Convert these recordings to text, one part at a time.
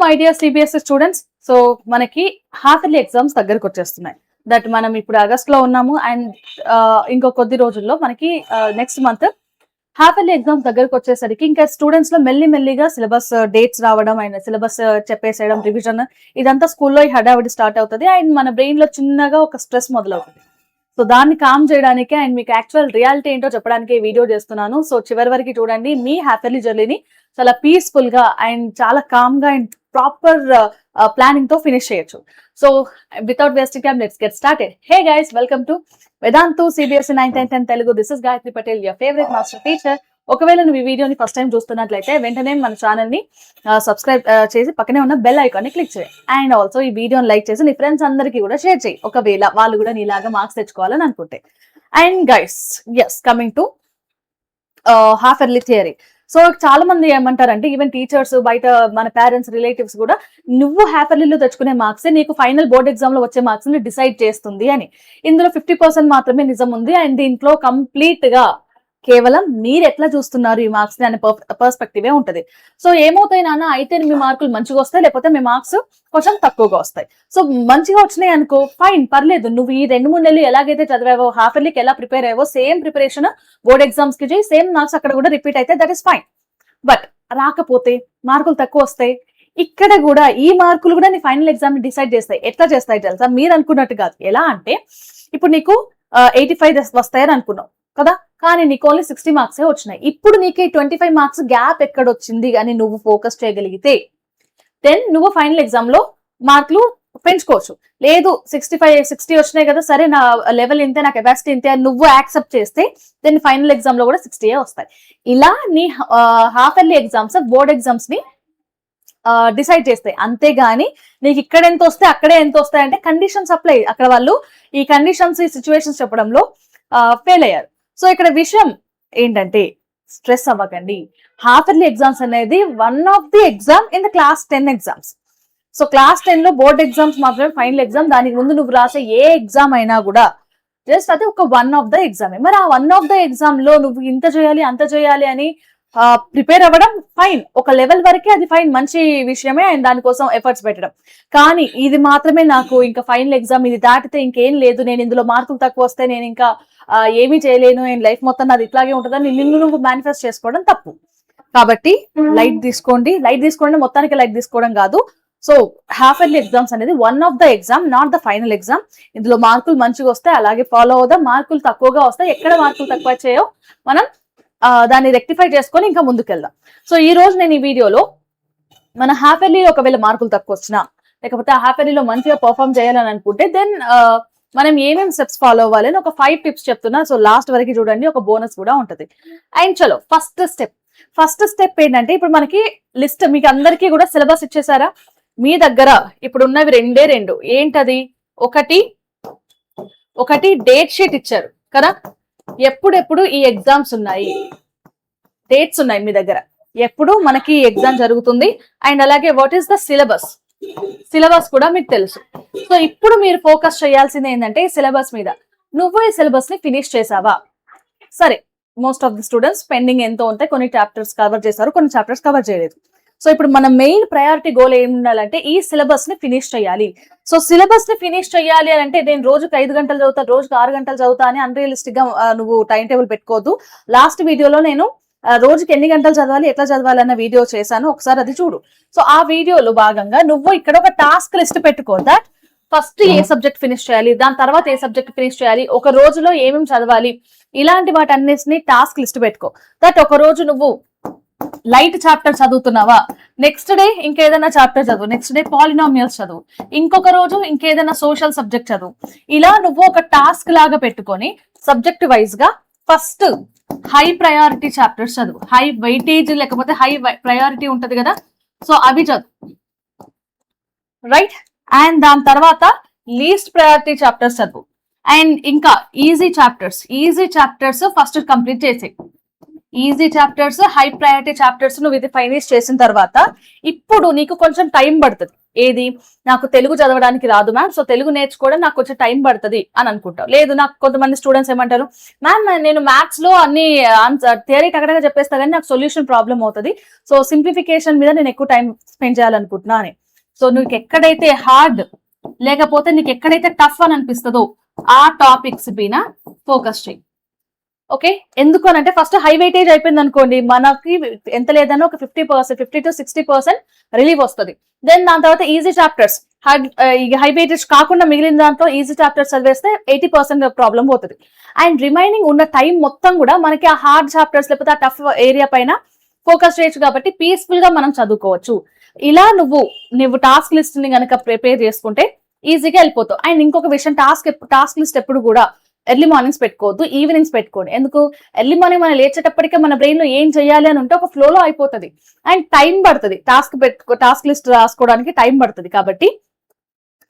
My dear CBSE students. So మనకి half yearly exams దగ్గరకు వచ్చేస్తున్నాయి. దట్ మనం ఇప్పుడు ఆగస్ట్ లో ఉన్నాము అండ్ ఇంకో కొద్ది రోజుల్లో మనకి next month half yearly exams దగ్గరకు వచ్చేసరికి ఇంకా స్టూడెంట్స్ లో మెల్లిగా సిలబస్ డేట్స్ రావడం అండ్ సిలబస్ చెప్పేసేయడం, రివిజన్ ఇదంతా స్కూల్లో ఈ హడావిడి స్టార్ట్ అవుతుంది అండ్ మన బ్రెయిన్ లో చిన్నగా ఒక స్ట్రెస్ మొదలవుతుంది. సో దాన్ని కామ్ చేయడానికి అండ్ మీకు యాక్చువల్ రియాలిటీ ఏంటో చెప్పడానికి వీడియో చేస్తున్నాను. సో చివరి వరకు చూడండి. మీ హాఫ్ ఇయర్లీ జర్నీని చాలా పీస్ఫుల్ గా అండ్ చాలా కామ్ గా అండ్ ప్రాపర్ ప్లానింగ్ తో ఫినిష్ చేయొచ్చు. So without wasting time let's get started. Hey guys, welcome to Vedantu CBSE 9th and 10th Telugu. This is Gayatri Patel, your favourite master teacher. ఒకవేళ నువ్వు ఈ వీడియోని ఫస్ట్ టైం చూస్తున్నట్లయితే వెంటనే మన ఛానల్ ని సబ్స్క్రైబ్ చేసి పక్కనే ఉన్న బెల్ ఐకాన్ ని క్లిక్ చేయి. అండ్ ఆల్సో ఈ వీడియోని లైక్ చేసి నీ ఫ్రెండ్స్ అందరికీ కూడా షేర్ చేయి, ఒకవేళ వాళ్ళు కూడా నీలాగా మార్క్స్ తెచ్చుకోవాలని అనుకుంటే. And guys, coming to half yearly theory. So చాలా మంది ఏమంటారంటే, ఈవెన్ టీచర్స్, బయట మన పేరెంట్స్, రిలేటివ్స్ కూడా నువ్వు హాఫ్ ఇయర్లీలో తెచ్చుకునే మార్క్సే నీకు ఫైనల్ బోర్డ్ ఎగ్జామ్ లో వచ్చే మార్క్స్ ని డిసైడ్ చేస్తుంది అని. ఇందులో 50% మాత్రమే నిజం ఉంది. అండ్ దీంట్లో కంప్లీట్ గా కేవలం మీరు ఎట్లా చూస్తున్నారు ఈ మార్క్స్ ని అనే పర్స్పెక్టివే ఉంటది. సో ఏమవుతాయి నాన్న, అయితే మీ మార్కులు మంచిగా వస్తాయి, లేకపోతే మీ మార్క్స్ కొంచెం తక్కువగా వస్తాయి. సో మంచిగా వచ్చినాయి అనుకో, ఫైన్, పర్లేదు. నువ్వు ఈ 2-3 నెలలు ఎలాగైతే చదివావో, హాఫ్ ఇయర్లీకి ఎలా ప్రిపేర్ అయ్యావో, సేమ్ ప్రిపరేషన్ బోర్డ్ ఎగ్జామ్స్ కి చేయి, సేమ్ మార్క్స్ అక్కడ కూడా రిపీట్ అయితే దట్ ఇస్ ఫైన్. బట్ రాకపోతే మార్కులు తక్కువ వస్తాయి. ఇక్కడ కూడా ఈ మార్కులు కూడా నీ ఫైనల్ ఎగ్జామ్ ని డిసైడ్ చేస్తాయి. ఎట్లా చేస్తాయి తెలుసా? మీరు అనుకున్నట్టు కాదు. ఎలా అంటే, ఇప్పుడు నీకు 85 వస్తాయని అనుకున్నావు కదా, కానీ నీకు ఓన్లీ 60 మార్క్సే వచ్చినాయి. ఇప్పుడు నీకు 25 మార్క్స్ గ్యాప్ ఎక్కడొచ్చింది అని నువ్వు ఫోకస్ చేయగలిగితే దెన్ నువ్వు ఫైనల్ ఎగ్జామ్ లో మార్కులు పెంచుకోవచ్చు. లేదు 60 వచ్చినాయి కదా, సరే నా లెవెల్ ఇంతే, నా కెపాసిటీ ఇంతే అని నువ్వు యాక్సెప్ట్ చేస్తే దెన్ ఫైనల్ ఎగ్జామ్ లో కూడా 60 వస్తాయి. ఇలా నీ half yearly exams board exams ని డిసైడ్ చేస్తాయి. అంతేగాని నీకు ఇక్కడ ఎంత వస్తే అక్కడే ఎంత వస్తాయి అంటే కండిషన్స్ అప్లై. అక్కడ వాళ్ళు ఈ కండిషన్స్, ఈ సిచ్యువేషన్స్ చెప్పడంలో ఫెయిల్ అయ్యారు. సో ఇక్కడ విషయం ఏంటంటే, స్ట్రెస్ అవ్వకండి. హాఫ్ ఇయర్లీ ఎగ్జామ్స్ అనేది one of the exam in the class 10 exams. So class 10 లో బోర్డ్ ఎగ్జామ్స్ మాత్రమే ఫైనల్ ఎగ్జామ్. దానికి ముందు నువ్వు రాసే ఏ ఎగ్జామ్ అయినా కూడా జస్ట్ అది ఒక వన్ ఆఫ్ ద ఎగ్జామే. మరి ఆ వన్ ఆఫ్ ద ఎగ్జామ్ లో నువ్వు ఇంత చేయాలి, అంత చేయాలి అని ప్రిపేర్ అవ్వడం ఫైన్, ఒక లెవెల్ వరకే అది ఫైన్, మంచి విషయమే. అండ్ దానికోసం ఎఫర్ట్స్ పెట్టడం. కానీ ఇది మాత్రమే నాకు ఇంకా ఫైనల్ ఎగ్జామ్, ఇది దాటితే ఇంకేం లేదు, నేను ఇందులో మార్కులు తక్కువ వస్తే నేను ఇంకా ఏమీ చేయలేను, నేను లైఫ్ మొత్తం నాది ఇట్లాగే ఉంటుందని నిన్ను నువ్వు మేనిఫెస్ట్ చేసుకోవడం తప్పు. కాబట్టి లైట్ తీసుకోండి. మొత్తానికి లైట్ తీసుకోవడం కాదు. సో హాఫ్ ఇయర్లీ ఎగ్జామ్స్ అనేది one of the exam, not the final exam. ఇందులో మార్కులు మంచిగా వస్తాయి, అలాగే ఫాలో అవుదాం. మార్కులు తక్కువగా వస్తాయి, ఎక్కడ మార్కులు తక్కువ చేయో మనం దాన్ని రెక్టిఫై చేసుకొని ఇంకా ముందుకెళ్దాం. సో ఈ రోజు నేను ఈ వీడియోలో మన హాఫ్ ఇయర్లీ ఒకవేళ మార్కులు తక్కువ వచ్చినా, లేకపోతే ఆ హాఫ్ ఇయర్లీలో మంచిగా పర్ఫార్మ్ చేయాలని అనుకుంటే దెన్ మనం ఏమేమి స్టెప్స్ ఫాలో అవ్వాలి అని ఒక 5 టిప్స్ చెప్తున్నా. సో లాస్ట్ వరకు చూడండి, ఒక బోనస్ కూడా ఉంటది. అండ్ చలో ఫస్ట్ స్టెప్ ఏంటంటే, ఇప్పుడు మనకి లిస్ట్ మీకు అందరికీ కూడా సిలబస్ ఇచ్చేసారా? మీ దగ్గర ఇప్పుడు ఉన్నవి రెండే రెండు. ఏంటది? ఒకటి డేట్ షీట్ ఇచ్చారు కదా, ఎప్పుడెప్పుడు ఈ ఎగ్జామ్స్ ఉన్నాయి, డేట్స్ ఉన్నాయి మీ దగ్గర, ఎప్పుడు మనకి ఎగ్జామ్ జరుగుతుంది. అండ్ అలాగే వాట్ ఈస్ ద సిలబస్ కూడా మీకు తెలుసు. సో ఇప్పుడు మీరు ఫోకస్ చేయాల్సింది ఏంటంటే ఈ సిలబస్ మీద. నువ్వు ఈ సిలబస్ ని ఫినిష్ చేసావా? సరే, most of the students pending ఎంతో ఉంటాయి. కొన్ని చాప్టర్స్ కవర్ చేశారు, కొన్ని చాప్టర్స్ కవర్ చేయలేదు. సో ఇప్పుడు మన మెయిన్ ప్రయారిటీ గోల్ ఏమి ఉండాలంటే ఈ సిలబస్ ని ఫినిష్ చేయాలి. సో సిలబస్ ని ఫినిష్ చేయాలి అని అంటే నేను రోజుకి 5 గంటలు చదువుతా, రోజుకి 6 గంటలు చదువుతా అని అన్రియలిస్టిక్ గా నువ్వు టైం టేబుల్ పెట్టుకోవద్దు. లాస్ట్ వీడియోలో నేను రోజుకి ఎన్ని గంటలు చదవాలి, ఎట్లా చదవాలి అన్న వీడియో చేశాను, ఒకసారి అది చూడు. సో ఆ వీడియోలో భాగంగా నువ్వు ఇక్కడ ఒక టాస్క్ లిస్ట్ పెట్టుకో. That first A subject finish చేయాలి, దాని తర్వాత ఏ సబ్జెక్ట్ ఫినిష్ చేయాలి, ఒక రోజులో ఏమేమి చదవాలి, ఇలాంటి వాటి అన్నిటిని టాస్క్ లిస్ట్ పెట్టుకో. దట్ ఒక రోజు నువ్వు లైట్ చాప్టర్ చదువుతున్నావా, నెక్స్ట్ డే ఇంకేదైనా చాప్టర్ చదువు, నెక్స్ట్ డే పాలినామియల్స్ చదువు, ఇంకొక రోజు ఇంకేదైనా సోషల్ సబ్జెక్ట్ చదువు. ఇలా నువ్వు ఒక టాస్క్ లాగా పెట్టుకొని సబ్జెక్ట్ వైజ్ గా ఫస్ట్ హై ప్రయారిటీ చాప్టర్స్ చదువు. హై వెయిటేజ్ లేకపోతే హై ప్రయారిటీ ఉంటది కదా, సో అవి చదువు, రైట్. అండ్ దాని తర్వాత లీస్ట్ ప్రయారిటీ చాప్టర్స్ చదువు. అండ్ ఇంకా ఈజీ చాప్టర్స్ ఫస్ట్ కంప్లీట్ చేసేయి. Easy chapters, high priority chapters నువ్వు ఇది ఫైనిష్ చేసిన తర్వాత ఇప్పుడు నీకు కొంచెం టైం పడుతుంది. ఏది నాకు తెలుగు చదవడానికి రాదు మ్యామ్, సో తెలుగు నేర్చుకోవడం నాకు కొంచెం టైం పడుతుంది అని అనుకుంటావు. లేదు నాకు కొంతమంది స్టూడెంట్స్ ఏమంటారు, మ్యామ్ నేను మ్యాథ్స్ లో అన్ని థియరీ టకటగా చెప్పేస్తా కానీ నాకు సొల్యూషన్ ప్రాబ్లం అవుతుంది, సో సింప్లిఫికేషన్ మీద నేను ఎక్కువ టైం స్పెండ్ చేయాలనుకుంటున్నా అని. సో నీకు ఎక్కడైతే హార్డ్ లేకపోతే నీకు ఎక్కడైతే టఫ్ అని అనిపిస్తుందో ఆ టాపిక్స్ పైన ఫోకస్ చేయి. ఓకే, ఎందుకు అని అంటే ఫస్ట్ హై వెయిటేజ్ అయిపోయింది అనుకోండి, మనకి ఎంత లేదన్నా ఒక 50% 50 to 60% రిలీవ్ వస్తుంది. దెన్ దాని తర్వాత ఈజీ చాప్టర్స్, హై వెయిటేజ్ కాకుండా మిగిలిన దాంట్లో ఈజీ చాప్టర్స్ చదివేస్తే 80% ప్రాబ్లం పోతుంది. అండ్ రిమైనింగ్ ఉన్న టైం మొత్తం కూడా మనకి ఆ హార్డ్ చాప్టర్స్ లేకపోతే ఆ టఫ్ ఏరియా పైన ఫోకస్ చేయొచ్చు కాబట్టి పీస్ఫుల్ గా మనం చదువుకోవచ్చు. ఇలా నువ్వు టాస్క్ లిస్ట్ ని కనుక ప్రిపేర్ చేసుకుంటే ఈజీగా వెళ్ళిపోతావు. అండ్ ఇంకొక విషయం, టాస్క్ లిస్ట్ ఎప్పుడు కూడా ఎర్లీ మార్నింగ్స్ పెట్టుకోవద్దు, ఈవినింగ్స్ పెట్టుకోండి. ఎందుకు, ఎర్లీ మార్నింగ్ మనం లేచేటప్పటికే మన బ్రెయిన్ లో ఏం చేయాలి అని ఉంటే ఒక ఫ్లోలో అయిపోతుంది అండ్ టైం పడుతుంది. టాస్క్ లిస్ట్ రాసుకోవడానికి టైం పడుతుంది. కాబట్టి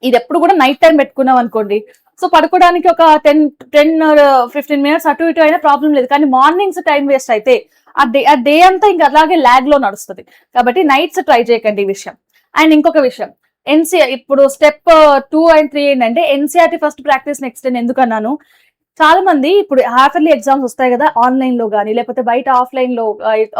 ఇది ఎప్పుడు కూడా నైట్ టైం పెట్టుకున్నాం అనుకోండి, సో పడుకోవడానికి ఒక 10-15 మినిట్స్ అటు ఇటు అయినా ప్రాబ్లం లేదు. కానీ మార్నింగ్స్ టైం వేస్ట్ అయితే ఆ డే అంతా ఇంకా అలాగే ల్యాగ్ లో నడుస్తుంది. కాబట్టి నైట్స్ ట్రై చేయకండి ఈ విషయం. అండ్ ఇంకొక విషయం, ఇప్పుడు స్టెప్ 2 and 3 ఏంటంటే ఎన్సీఆర్టీ ఫస్ట్ ప్రాక్టీస్ నెక్స్ట్ అని ఎందుకన్నాను, చాలా మంది ఇప్పుడు హాఫ్ ఇయర్లీ ఎగ్జామ్స్ వస్తాయి కదా, ఆన్లైన్ లో కానీ లేకపోతే బయట ఆఫ్లైన్ లో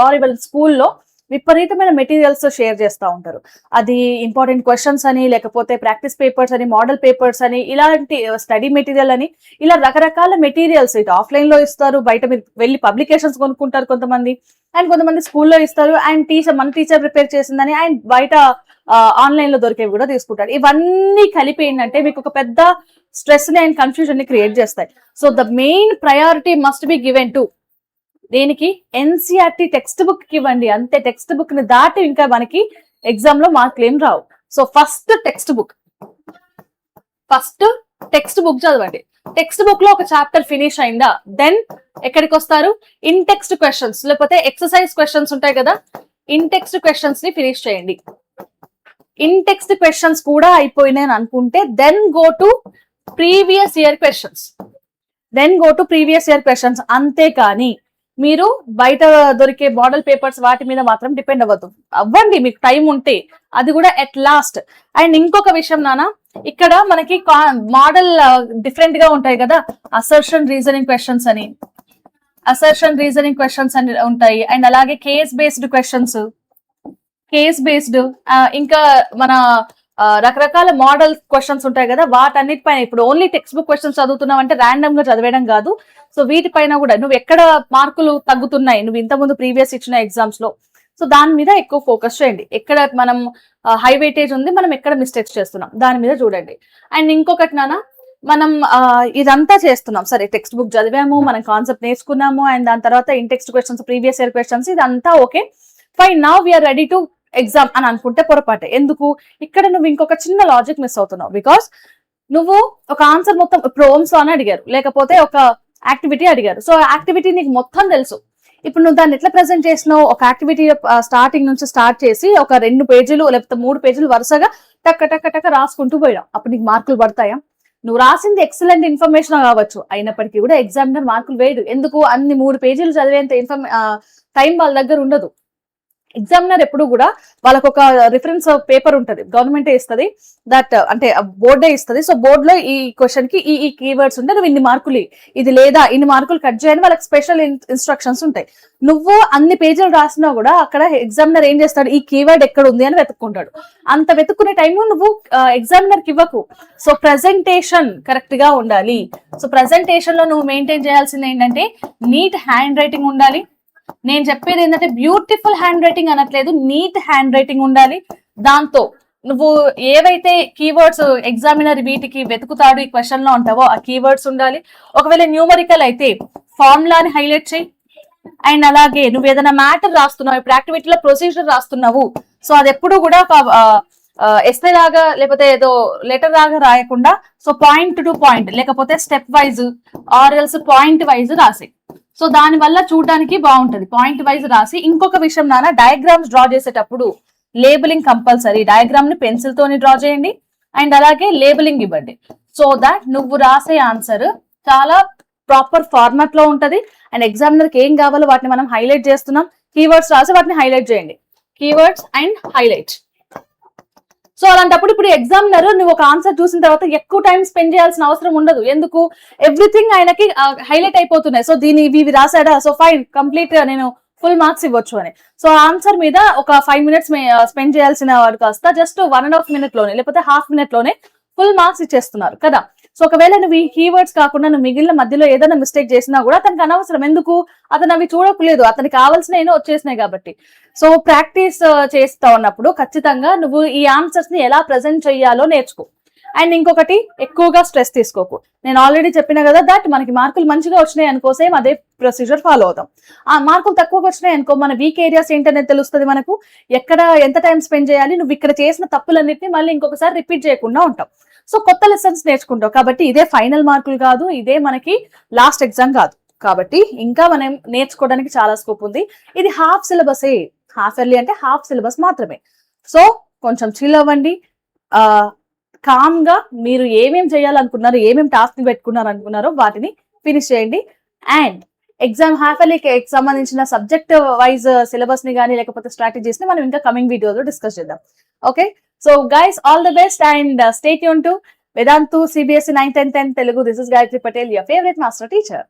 ఆర్ ఈవెన్ స్కూల్లో విపరీతమైన మెటీరియల్స్ షేర్ చేస్తూ ఉంటారు. అది ఇంపార్టెంట్ క్వశ్చన్స్ అని, లేకపోతే ప్రాక్టీస్ పేపర్స్ అని, మోడల్ పేపర్స్ అని, ఇలాంటి స్టడీ మెటీరియల్ అని, ఇలా రకరకాల మెటీరియల్స్ ఇటు ఆఫ్లైన్ లో ఇస్తారు, బయట మీరు వెళ్ళి పబ్లికేషన్స్ కొనుక్కుంటారు కొంతమంది, అండ్ కొంతమంది స్కూల్లో ఇస్తారు, అండ్ మన టీచర్ ప్రిపేర్ చేసిందని అండ్ బయట ఆన్లైన్ లో దొరికేవి కూడా తీసుకుంటారు. ఇవన్నీ కలిపి ఏంటంటే మీకు ఒక పెద్ద స్ట్రెస్ ని అండ్ కన్ఫ్యూజన్ ని క్రియేట్ చేస్తాయి. So the main priority must be given to దేనికి, ఎన్సీఆర్టీ టెక్స్ట్ బుక్ కి ఇవ్వండి. అంతే, టెక్స్ట్ బుక్ ని దాటి ఇంకా మనకి ఎగ్జామ్ లో మార్కులు ఏం రావు. సో ఫస్ట్ టెక్స్ట్ బుక్ చదవండి. టెక్స్ట్ బుక్ లో ఒక చాప్టర్ ఫినిష్ అయిందా, దెన్ ఎక్కడికి వస్తారు, ఇన్ టెక్స్ట్ క్వశ్చన్స్ లేకపోతే ఎక్సర్సైజ్ క్వశ్చన్స్ ఉంటాయి కదా, ఇన్ టెక్స్ట్ క్వశ్చన్స్ ని ఫినిష్ చేయండి. ఇన్ టెక్స్ట్ క్వశ్చన్స్ కూడా అయిపోయినాయి అనుకుంటే then go to previous year questions. అంతేకాని మీరు బయట దొరికే మోడల్ పేపర్స్ వాటి మీద మాత్రం డిపెండ్ అవ్వండి మీకు టైం ఉంటే, అది కూడా ఎట్ లాస్ట్. అండ్ ఇంకొక విషయం నాన్న, ఇక్కడ మనకి మోడల్ డిఫరెంట్ గా ఉంటాయి కదా, అసర్షన్ రీజనింగ్ క్వశ్చన్స్ అని ఉంటాయి. అండ్ అలాగే కేస్ బేస్డ్ ఇంకా మన రకరకాల మోడల్ క్వశ్చన్స్ ఉంటాయి కదా, వాటన్నిటిపైన ఇప్పుడు ఓన్లీ టెక్స్ట్ బుక్ క్వశ్చన్స్ చదువుతున్నావు అంటే ర్యాండమ్ గా చదివేయడం కాదు. సో వీటిపైన కూడా నువ్వు ఎక్కడ మార్కులు తగ్గుతున్నాయి, నువ్వు ఇంతకుముందు ప్రీవియస్ ఇచ్చిన ఎగ్జామ్స్ లో, సో దాని మీద ఎక్కువ ఫోకస్ చేయండి. ఎక్కడ మనం హై వెయిటేజ్ ఉంది, మనం ఎక్కడ మిస్టేక్స్ చేస్తున్నాం దాని మీద చూడండి. అండ్ ఇంకొకటి నాన్న, మనం ఇదంతా చేస్తున్నాం సరే, టెక్స్ట్ బుక్ చదివాము, మనం కాన్సెప్ట్ నేర్చుకున్నాము, అండ్ దాని తర్వాత in text questions, previous year questions, ఇదంతా okay fine, now we are ready to exam అని అనుకుంటే పొరపాటే. ఎందుకు, ఇక్కడ నువ్వు ఇంకొక చిన్న లాజిక్ మిస్ అవుతున్నావు. బికాస్ నువ్వు ఒక ఆన్సర్ మొత్తం ఇప్పుడు ఓమ్స్ అని అడిగారు, లేకపోతే ఒక యాక్టివిటీ అడిగారు, సో యాక్టివిటీ నీకు మొత్తం తెలుసు. ఇప్పుడు నువ్వు దాన్ని ఎట్లా ప్రెజెంట్ చేసినావు, ఒక యాక్టివిటీ స్టార్టింగ్ నుంచి స్టార్ట్ చేసి ఒక 2 పేజీలు లేకపోతే 3 పేజీలు వరుసగా టక్క రాసుకుంటూ పోయావు, అప్పుడు నీకు మార్కులు పడతాయా? నువ్వు రాసింది ఎక్సలెంట్ ఇన్ఫర్మేషన్ కావచ్చు, అయినప్పటికీ కూడా ఎగ్జామినర్ మార్కులు వేయడు. ఎందుకు, అన్ని 3 పేజీలు చదివేంత టైం వాళ్ళ దగ్గర ఉండదు. ఎగ్జామినర్ ఎప్పుడు కూడా వాళ్ళకు ఒక రిఫరెన్స్ పేపర్ ఉంటుంది, గవర్నమెంటే ఇస్తుంది, దట్ అంటే బోర్డే ఇస్తుంది. సో బోర్డ్ లో ఈ క్వశ్చన్ కి ఈ కీవర్డ్స్ ఉంటే నువ్వు ఇన్ని మార్కులు, ఇది లేదా ఇన్ని మార్కులు కట్ చేయని వాళ్ళకి స్పెషల్ ఇన్స్ట్రక్షన్స్ ఉంటాయి. నువ్వు అన్ని పేజీలు రాసినా కూడా అక్కడ ఎగ్జామినర్ ఏం చేస్తాడు, ఈ కీవర్డ్ ఎక్కడ ఉంది అని వెతుక్కుంటాడు. అంత వెతుక్కునే టైము నువ్వు ఎగ్జామినర్ కి ఇవ్వకు. సో ప్రెజెంటేషన్ కరెక్ట్ గా ఉండాలి. సో ప్రెజెంటేషన్ లో నువ్వు మెయింటైన్ చేయాల్సింది ఏంటంటే నీట్ హ్యాండ్ రైటింగ్ ఉండాలి. నేను చెప్పేది ఏంటంటే బ్యూటిఫుల్ హ్యాండ్ రైటింగ్ అనట్లేదు, నీట్ హ్యాండ్ రైటింగ్ ఉండాలి. దాంతో నువ్వు ఏవైతే కీవర్డ్స్ ఎగ్జామినర్ వీటికి వెతుకుతాడు ఈ క్వశ్చన్ లో ఉంటావో ఆ కీవర్డ్స్ ఉండాలి. ఒకవేళ న్యూమరికల్ అయితే ఫార్ములాని హైలైట్ చేయి. అండ్ అలాగే నువ్వు ఏదైనా మ్యాటర్ రాస్తున్నావు, ఇప్పుడు యాక్టివిటీలో ప్రొసీజర్ రాస్తున్నావు, సో అది ఎప్పుడు కూడా ఒక ఎస్ఏ లాగా లేకపోతే ఏదో లెటర్ లాగా రాయకుండా, సో పాయింట్ టు పాయింట్ లేకపోతే స్టెప్ వైజ్ ఆర్ఎల్స్ పాయింట్ వైజ్ రాసి, సో దాని వల్ల చూడడానికి బాగుంటది. పాయింట్ వైజ్ రాసి ఇంకొక విషయం నాన్న, డయాగ్రామ్స్ డ్రా చేసేటప్పుడు లేబులింగ్ కంపల్సరీ. డయాగ్రామ్ ని పెన్సిల్ తోని డ్రా చేయండి అండ్ అలాగే లేబులింగ్ ఇవ్వండి. సో దాట్ నువ్వు రాసే ఆన్సర్ చాలా ప్రాపర్ ఫార్మాట్ లో ఉంటది. అండ్ ఎగ్జామినర్ కి ఏం కావాలో వాటిని మనం హైలైట్ చేస్తున్నాం. కీవర్డ్స్ రాసి వాటిని హైలైట్ చేయండి, కీవర్డ్స్ అండ్ హైలైట్. సో అలాంటప్పుడు ఇప్పుడు ఎగ్జామినర్ నువ్వు ఒక ఆన్సర్ చూసిన తర్వాత ఎక్కువ టైం స్పెండ్ చేయాల్సిన అవసరం ఉండదు. ఎందుకు? ఎవ్రీథింగ్ ఆయనకి హైలైట్ అయిపోతున్నాయి. సో దీని ఇవి రాశాడా, సో ఫైన్, కంప్లీట్ నేను ఫుల్ మార్క్స్ ఇవ్వచ్చు అని. సో ఆన్సర్ మీద ఒక 5 minutes స్పెండ్ చేయాల్సిన వాడు కాస్త జస్ట్ 1.5 minute లోనే లేకపోతే హాఫ్ మినిట్ లోనే ఫుల్ మార్క్స్ ఇచ్చేస్తున్నారు కదా. సో ఒకవేళ నువ్వు ఈ కీవర్డ్స్ కాకుండా నువ్వు మిగిలిన మధ్యలో ఏదైనా మిస్టేక్ చేసినా కూడా అతనికి అనవసరం. ఎందుకు? అతను అవి చూడట్లేదు, అతనికి కావాల్సిన వచ్చేసినాయి కాబట్టి. సో ప్రాక్టీస్ చేస్తా ఉన్నప్పుడు ఖచ్చితంగా నువ్వు ఈ ఆన్సర్స్ ని ఎలా ప్రజెంట్ చేయాలో నేర్చుకో. అండ్ ఇంకొకటి, ఎక్కువగా స్ట్రెస్ తీసుకోకు. నేను ఆల్రెడీ చెప్పిన కదా దట్ మనకి మార్కులు మంచిగా వచ్చినాయి అనుకో సేమ్ అదే ప్రొసీజర్ ఫాలో అవుతాం. ఆ మార్కులు తక్కువగా వచ్చినాయి అనుకో మన వీక్ ఏరియాస్ ఏంటనేది తెలుస్తుంది మనకు, ఎక్కడ ఎంత టైం స్పెండ్ చేయాలి, నువ్వు ఇక్కడ చేసిన తప్పులన్నిటిని మళ్ళీ ఇంకొకసారి రిపీట్ చేయకుండా ఉంటాం. సో కొత్త లెసన్స్ నేర్చుకుంటావు కాబట్టి ఇదే ఫైనల్ మార్కులు కాదు, ఇదే మనకి లాస్ట్ ఎగ్జామ్ కాదు. కాబట్టి ఇంకా మనం నేర్చుకోవడానికి చాలా స్కోప్ ఉంది. ఇది హాఫ్ సిలబసే, హాఫ్ ఇయర్లీ అంటే హాఫ్ సిలబస్ మాత్రమే. సో కొంచెం చిల్ అవ్వండి, కామ్ గా మీరు ఏమేం చేయాలనుకున్నారో, ఏమేమి టాస్క్ పెట్టుకున్నారో వాటిని ఫినిష్ చేయండి. అండ్ ఎగ్జామ్ హాఫ్ ఇయర్లీకి సంబంధించిన సబ్జెక్ట్ వైజ్ సిలబస్ ని కానీ లేకపోతే స్ట్రాటజీస్ ని మనం ఇంకా కమింగ్ వీడియోలో డిస్కస్ చేద్దాం. Okay, so guys all the best and stay tune to Vedantu CBSE 9th and 10th Telugu. This is Gayatri Patel, your favorite master teacher.